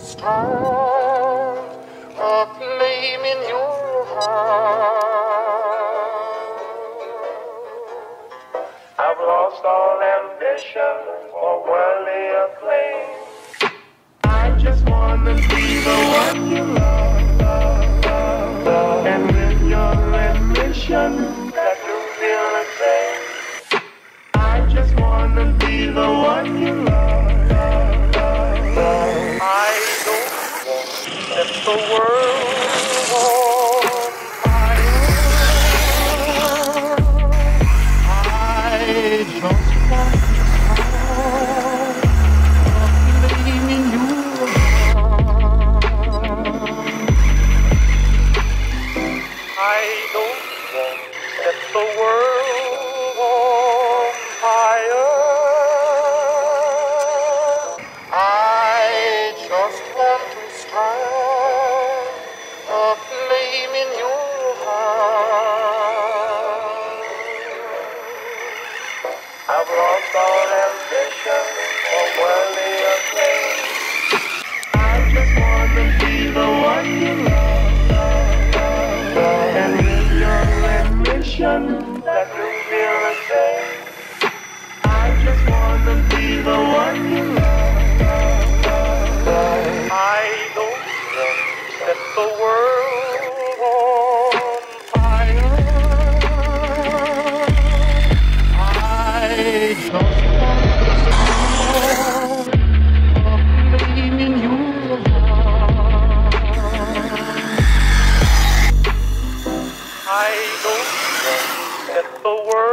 start a flame in your heart. I've lost all ambition for worldly acclaim. I just wanna be the one you love, and with your admission that you feel the same. I just wanna be the one you love. I don't want that the world on fire. I just want to start a flame in your heart. I don't want that the world on fire. I just want to start a flame in your heart. I've lost all ambition for worldly acclaim. I just want to be the one you love, and with your admission that you feel the same. I just want to be the one you love. I don't want to set the world on fire. I just want to start a flame in your heart. I don't want to set the world